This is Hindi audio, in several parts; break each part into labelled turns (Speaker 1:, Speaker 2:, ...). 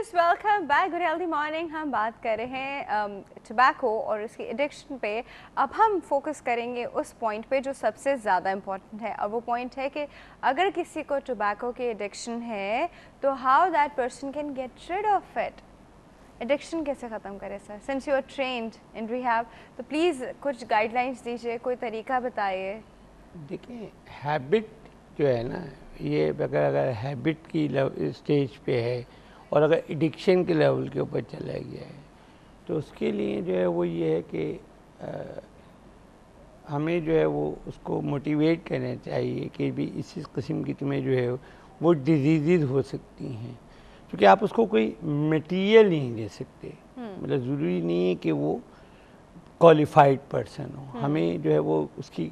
Speaker 1: Viewers, welcome back good healthy morning. हम बात कर रहे हैं टबैको और उसकी एडिक्शन पे। अब हम फोकस करेंगे उस पॉइंट पे जो सबसे ज़्यादा इम्पॉर्टेंट है, और वो पॉइंट है कि अगर किसी को टबैको की एडिक्शन है तो how that person can get rid of it. Addiction कैसे ख़त्म करें sir, since you are trained in rehab, तो प्लीज़ कुछ गाइडलाइंस दीजिए, कोई तरीका बताइए।
Speaker 2: देखिए, हैबिट जो है ना, ये अगर हैबिट की स्टेज पे है और अगर एडिक्शन के लेवल के ऊपर चला गया है तो उसके लिए जो है वो ये है कि हमें जो है वो उसको मोटिवेट करना चाहिए कि भी इसी किस्म की तुम्हें जो है वो डिजीज़ हो सकती हैं, क्योंकि आप उसको कोई मटेरियल नहीं दे सकते। मतलब ज़रूरी नहीं है कि वो क्वालिफाइड पर्सन हो, हमें जो है वो उसकी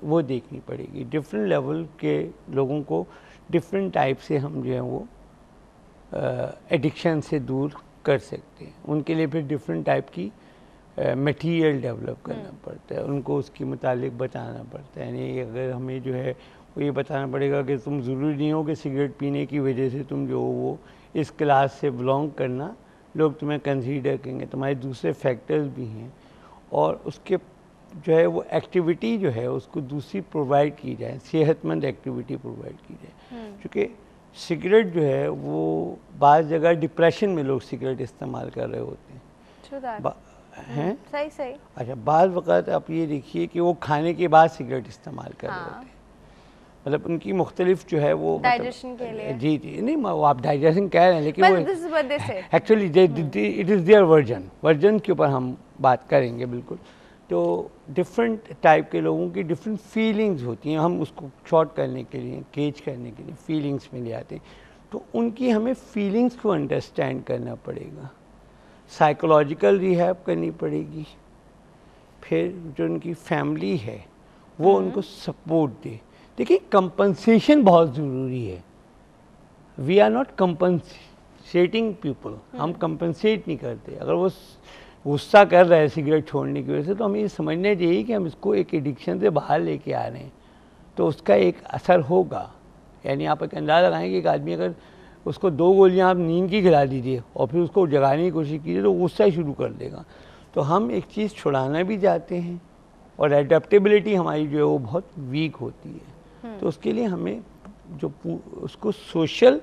Speaker 2: वो देखनी पड़ेगी। डिफरेंट लेवल के लोगों को डिफरेंट टाइप से हम जो है वो एडिक्शन से दूर कर सकते हैं। उनके लिए फिर डिफरेंट टाइप की मटेरियल डेवलप करना पड़ता है, उनको उसके मुतालिक बताना पड़ता है। यानी अगर हमें जो है वो ये बताना पड़ेगा कि तुम ज़रूरी नहीं हो कि सिगरेट पीने की वजह से तुम जो वो इस क्लास से बिलोंग करना लोग तुम्हें कंसीडर करेंगे, तुम्हारे दूसरे फैक्टर्स भी हैं। और उसके जो है वो एक्टिविटी जो है उसको दूसरी प्रोवाइड की जाए, सेहतमंद एक्टिविटी प्रोवाइड की जाए। क्योंकि सिगरेट जो है वो बाज़ जगह डिप्रेशन में लोग सिगरेट इस्तेमाल कर रहे होते हैं। हैं
Speaker 1: सही सही।
Speaker 2: अच्छा, बाज़ वक़्त आप ये देखिए कि वो खाने के बाद सिगरेट इस्तेमाल कर रहे होते हैं। मतलब उनकी मुख्तलिफ जो है वो
Speaker 1: डाइजेशन के लिए।
Speaker 2: जी जी, नहीं वो आप डाइजेशन कह रहे हैं, लेकिन वो actually it is their version के ऊपर हम बात करेंगे बिल्कुल। तो डिफरेंट टाइप के लोगों की डिफरेंट फीलिंग्स होती हैं, हम उसको शॉर्ट करने के लिए, केज करने के लिए फीलिंग्स में ले आते हैं। तो उनकी हमें फीलिंग्स को अंडरस्टैंड करना पड़ेगा, साइकोलॉजिकल रिहैब करनी पड़ेगी। फिर जो उनकी फैमिली है वो उनको सपोर्ट दे। देखिए, कंपनसेशन बहुत ज़रूरी है। We are not compensating people, हम कंपनसेट नहीं करते। अगर वो गुस्सा कर रहा है सिगरेट छोड़ने की वजह से, तो हमें ये समझना चाहिए कि हम इसको एक एडिक्शन से बाहर लेके आ रहे हैं, तो उसका एक असर होगा। यानी आप एक अंदाज़ा लगाएं कि एक आदमी अगर उसको 2 गोलियां आप नींद की खिला दीजिए और फिर उसको जगाने की कोशिश कीजिए तो गुस्सा ही शुरू कर देगा। तो हम एक चीज़ छुड़ाना भी चाहते हैं और एडेप्टेबिलिटी हमारी जो है वो बहुत वीक होती है। तो उसके लिए हमें जो उसको सोशल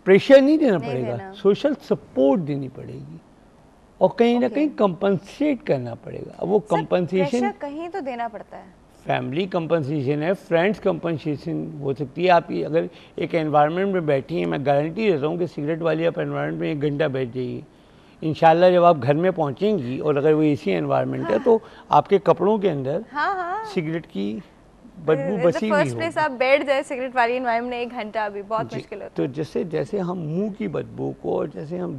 Speaker 2: प्रेशर नहीं देना पड़ेगा, सोशल सपोर्ट देनी पड़ेगी और कहीं ना कहीं कंपनसेट करना पड़ेगा। अब वो कंपनसेशन
Speaker 1: कहीं तो देना पड़ता है।
Speaker 2: फैमिली कंपनसेशन है, फ्रेंड्स कंपनसेशन हो सकती है। आप अगर एक एनवायरनमेंट में बैठी हैं, मैं गारंटी देता हूँ कि सिगरेट वाली आप एनवायरनमेंट में 1 घंटा बैठ जाइए, इंशाल्लाह जब आप घर में पहुँचेंगी और अगर वो एसी एनवायरनमेंट है तो आपके कपड़ों के अंदर सिगरेट की बदबू बसी हुई हो।
Speaker 1: आप बैठ जाए सिगरेट वाली एनवायरनमेंट में 1 घंटा भी बहुत मुश्किल होता है।
Speaker 2: तो जैसे हम मुंह की बदबू को और जैसे हम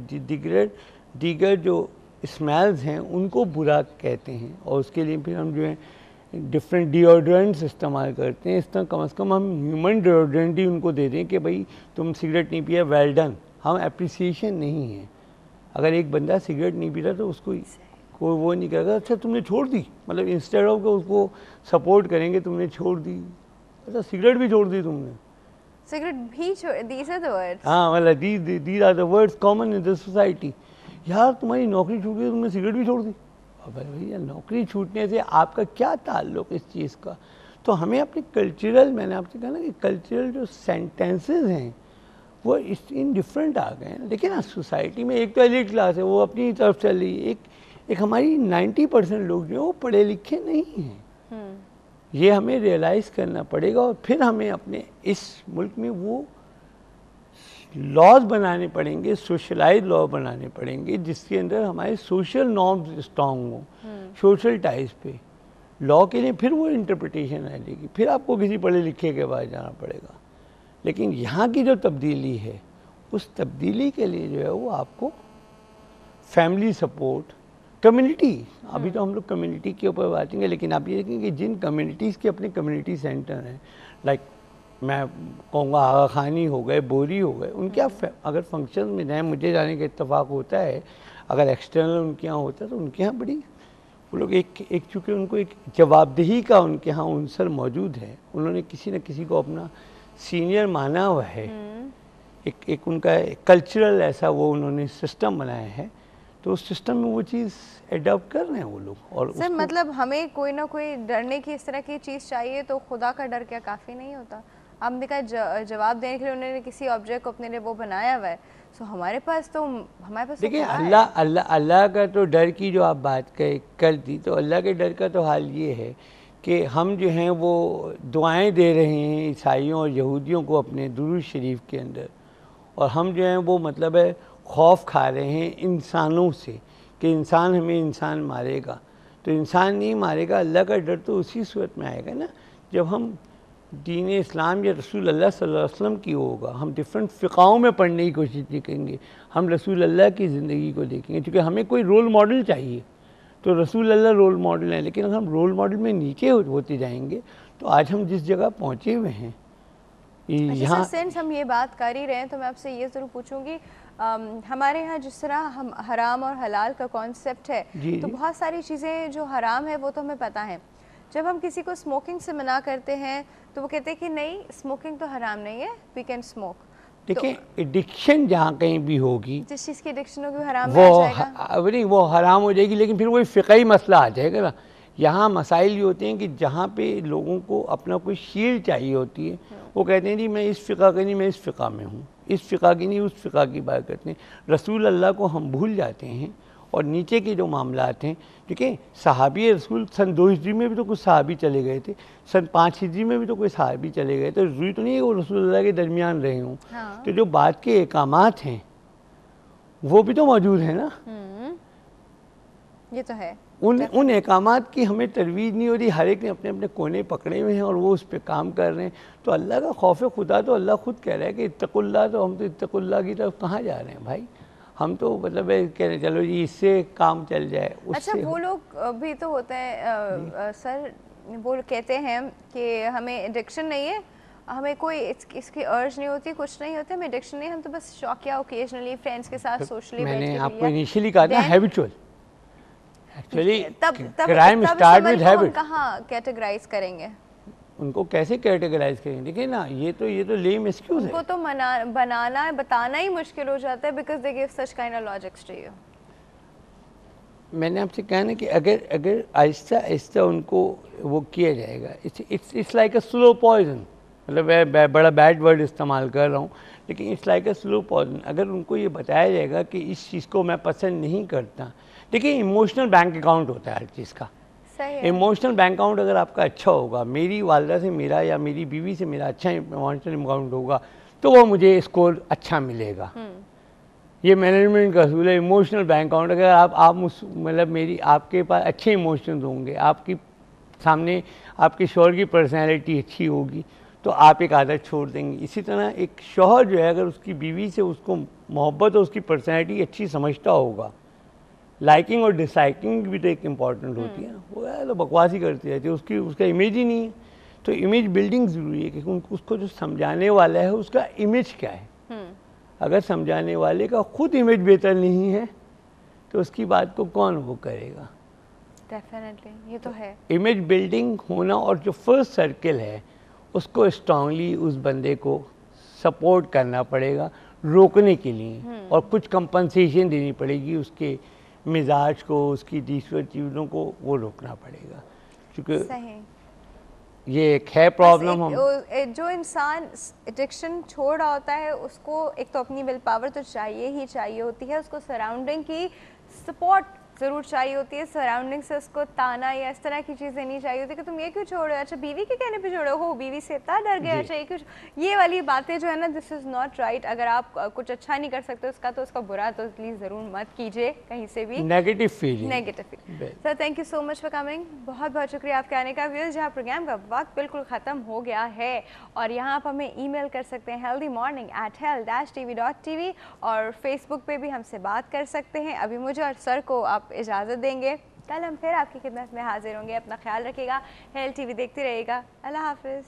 Speaker 2: दीगर जो स्मेल्स हैं उनको बुरा कहते हैं, और उसके लिए फिर हम जो है डिफरेंट डिओड्रेंट्स इस्तेमाल करते हैं। इस तरह कम से कम हम ह्यूमन डिओड्रेंट ही उनको दे दें कि भाई तुम सिगरेट नहीं पिया, वेल डन। हम एप्रिसिएशन नहीं है। अगर एक बंदा सिगरेट नहीं पी रहा तो उसको कोई वो नहीं कहेगा अच्छा तुमने छोड़ दी, मतलब इंस्टेड ऑफ उसको सपोर्ट करेंगे तुमने छोड़ दी, अच्छा सिगरेट भी छोड़ दी तुमने,
Speaker 1: सिगरेट भी छोड़, these are the words।
Speaker 2: हाँ, मतलब these are the words common in the society। यार तुम्हारी नौकरी छूट गई, तुमने सिगरेट भी छोड़ दी। अब भैया नौकरी छूटने से आपका क्या ताल्लुक इस चीज़ का। तो हमें अपने कल्चरल, मैंने आपसे कहा ना कि कल्चरल जो सेंटेंसेस हैं वो इन डिफरेंट आ गए हैं। लेकिन सोसाइटी में एक तो एलिट क्लास है वो अपनी तरफ चल रही है, एक हमारी 90% लोग जो वो पढ़े लिखे नहीं हैं। ये हमें रियलाइज़ करना पड़ेगा और फिर हमें अपने इस मुल्क में वो लॉज बनाने पड़ेंगे, सोशलाइज लॉ बनाने पड़ेंगे जिसके अंदर हमारे सोशल नॉर्म्स स्ट्रॉन्ग हों, सोशल टाइज पे। लॉ के लिए फिर वो इंटरप्रिटेशन आएगी, फिर आपको किसी पढ़े लिखे के पास जाना पड़ेगा। लेकिन यहाँ की जो तब्दीली है उस तब्दीली के लिए जो है वो आपको फैमिली सपोर्ट, कम्युनिटी, अभी तो हम लोग कम्युनिटी के ऊपर बातेंगे, लेकिन आप ये देखें कि जिन कम्युनिटीज़ के अपने कम्युनिटी सेंटर हैं, लाइक मैं कहूँगा आगा खानी हो गए, बोरी हो गए, उनके यहाँ अगर फंक्शन में जाए, मुझे जाने का इत्तेफाक होता है, अगर एक्सटर्नल उनके यहाँ होता है तो उनके यहाँ बड़ी वो लोग एक चूँकि उनको एक जवाबदेही का उनके यहाँ उनसर मौजूद है, उन्होंने किसी न किसी को अपना सीनियर माना हुआ है। एक उनका कल्चरल ऐसा वो उन्होंने सिस्टम बनाया है, तो उस सिस्टम में वो चीज़ एडॉप्ट कर रहे हैं वो लोग। और
Speaker 1: सर मतलब हमें कोई ना कोई डरने की इस तरह की चीज़ चाहिए, तो खुदा का डर क्या काफ़ी नहीं होता? आपने कहा जवाब देने के लिए उन्होंने किसी ऑब्जेक्ट को अपने लिए वो बनाया हुआ है, सो हमारे पास तो
Speaker 2: देखिए अल्लाह का तो डर की जो आप बात कर दी, तो अल्लाह के डर का तो हाल ये है कि हम जो हैं वो दुआएं दे रहे हैं ईसाइयों और यहूदियों को अपने दुरूद शरीफ के अंदर, और हम जो हैं वो मतलब है खौफ खा रहे हैं इंसानों से कि इंसान हमें इंसान मारेगा। तो इंसान नहीं मारेगा, अल्लाह का डर तो उसी सूरत में आएगा ना जब हम दीन इस्लाम या रसूल अल्लाह सल्लल्लाहु अलैहि वसल्लम की होगा। हम डिफरेंट फ़िक़ाओं में पढ़ने की कोशिश नहीं करेंगे, हम रसूल अल्लाह की ज़िंदगी को देखेंगे, क्योंकि हमें कोई रोल मॉडल चाहिए। तो रसूल अल्लाह रोल मॉडल हैं, लेकिन अगर हम रोल मॉडल में नीचे होते जाएंगे तो आज हम जिस जगह पहुँचे हुए हैं
Speaker 1: यहाँ सेंस हम ये बात कर ही रहे हैं, तो मैं आपसे ये ज़रूर पूछूंगी, हमारे यहाँ जिस तरह हम हराम और हलाल का कॉन्सेप्ट है, तो बहुत सारी चीज़ें जो हराम है वो तो हमें पता है। जब हम किसी को स्मोकिंग से मना करते हैं तो वो कहते हैं कि नहीं स्मोकिंग तो हराम नहीं है, वी कैन स्मोक।
Speaker 2: देखिए एडिक्शन जहाँ कहीं भी होगी,
Speaker 1: जिस चीज़ की एडिक्शन होगी वो हराम में आ जाएगा।
Speaker 2: नहीं वो हराम हो जाएगी, लेकिन फिर वही फ़िक़ही मसला आ जाएगा ना। यहाँ मसाइल ये होते हैं कि जहाँ पे लोगों को अपना कोई शील्ड चाहिए होती है, वो कहते हैं जी मैं इस फ़िक़ा का नहीं, मैं इस फ़िक़ा में हूँ, इस फ़िक़ा की नहीं उस फ़िक़ा की बात करते हैं। रसूल अल्लाह को हम भूल जाते हैं और नीचे के जो मामलात हैं, देखिए सहाबी रसूल सन 2 हिजरी में भी तो कुछ सहाबी चले गए थे, सन 5 हिजरी में भी तो कोई सहाबी चले गए थे, ज़रूरी तो नहीं है वो रसूल अल्लाह के दरमियान रहे हों। हाँ। तो जो बात के एकामात हैं वो भी तो मौजूद है ना।
Speaker 1: ये तो है।
Speaker 2: उन एकामात की हमें तरवीज नहीं हो रही, हर एक ने अपने अपने कोने पकड़े हुए हैं और वो उस पर काम कर रहे हैं। तो अल्लाह का खौफ खुदा तो अल्लाह खुद कह रहा है कि इत्तकुल्लाह, तो हम तो इत्तकुल्लाह की तरफ कहाँ जा रहे हैं भाई, हम तो मतलब कह रहे चलो जी इससे काम चल जाए।
Speaker 1: अच्छा वो लोग भी तो होते हैं सर, वो कहते हैं कि हमें एडिक्शन नहीं है, हमें कोई इसकी अर्ज नहीं होती, कुछ नहीं होता, हमें एडिक्शन नहीं, हम तो बस शौकिया ओकेजनली फ्रेंड्स के साथ सोशली
Speaker 2: मैंने आपको इनिशियली कहा था habitual, actually
Speaker 1: crime start with habit. कहाँ कैटेगराइज करेंगे
Speaker 2: उनको, कैसे कैटेगराइज करेंगे? देखिए ना ये तो लेम एक्सक्यूज है,
Speaker 1: उनको तो बनाना बताना ही मुश्किल हो जाता है, because they give such kind of logics to you.
Speaker 2: मैंने आपसे कहा ना कि अगर आहिस्ता आहिस्ता उनको वो किया जाएगा, it's like a slow poison, मतलब मैं बड़ा बैड वर्ड इस्तेमाल कर रहा हूँ, लेकिन it's like a slow poison. अगर उनको ये बताया जाएगा कि इस चीज़ को मैं पसंद नहीं करता, देखिए इमोशनल बैंक अकाउंट होता है हर चीज़ का। इमोशनल बैंक अकाउंट अगर आपका अच्छा होगा, मेरी वालदा से मेरा या मेरी बीवी से मेरा अच्छा इमोशनल अकाउंट होगा, तो वो मुझे स्कोर अच्छा मिलेगा। ये मैनेजमेंट का असूल है, इमोशनल बैंक अकाउंट। अगर आप मतलब मेरी आपके पास अच्छे इमोशंस होंगे, आपकी सामने आपके शौहर की पर्सनैलिटी अच्छी होगी, तो आप एक आदत छोड़ देंगे। इसी तरह एक शौहर जो है अगर उसकी बीवी से उसको मोहब्बत और उसकी पर्सनैलिटी अच्छी समझता होगा, लाइकिंग और डिसलाइकिंग भी तो एक इम्पॉर्टेंट होती है ना, वो यार तो बकवास ही करती रहती है, उसका इमेज ही नहीं है। तो इमेज बिल्डिंग ज़रूरी है कि उसको जो समझाने वाला है उसका इमेज क्या है। अगर समझाने वाले का खुद इमेज बेहतर नहीं है तो उसकी बात को कौन वो करेगा।
Speaker 1: डेफिनेटली ये तो है।
Speaker 2: इमेज बिल्डिंग होना, और जो फर्स्ट सर्किल है उसको स्ट्रांगली उस बंदे को सपोर्ट करना पड़ेगा रोकने के लिए, और कुछ कंपनसेशन देनी पड़ेगी उसके मिजाज को, उसकी दूसरी चीज़ों को वो रोकना पड़ेगा, क्योंकि ये एक है प्रॉब्लम। हम
Speaker 1: जो इंसान एडिक्शन छोड़ रहा होता है उसको एक तो अपनी विल पावर तो चाहिए ही चाहिए होती है, उसको सराउंडिंग की सपोर्ट ज़रूर चाहिए होती है, सराउंडिंग से उसको ताना या इस तरह की चीज़ें नहीं चाहिए होती कि तुम ये क्यों छोड़ रहे हो, अच्छा बीवी के कहने पे छोड़े हो, बीवी से इतना डर गया, अच्छा ये क्यों, ये वाली बातें जो है ना, दिस इज़ नॉट राइट। अगर आप कुछ अच्छा नहीं कर सकते उसका तो उसका बुरा तो प्लीज़ ज़रूर मत कीजिए कहीं से भी।
Speaker 2: Negative feeling,
Speaker 1: sir thank you so much for coming, बहुत बहुत शुक्रिया आपके आने का। व्यूअर्स जहाँ प्रोग्राम का वक्त बिल्कुल ख़त्म हो गया है, और यहाँ आप हमें ईमेल कर सकते हैं healthymorning@health-tv, और फेसबुक पे भी हमसे बात कर सकते हैं। अभी मुझे और सर को आप इजाज़त देंगे, कल हम फिर आपकी खिदमत में हाजिर होंगे। अपना ख्याल रखिएगा, हेल्थ टीवी देखते रहिएगा। अल्लाह हाफिज़।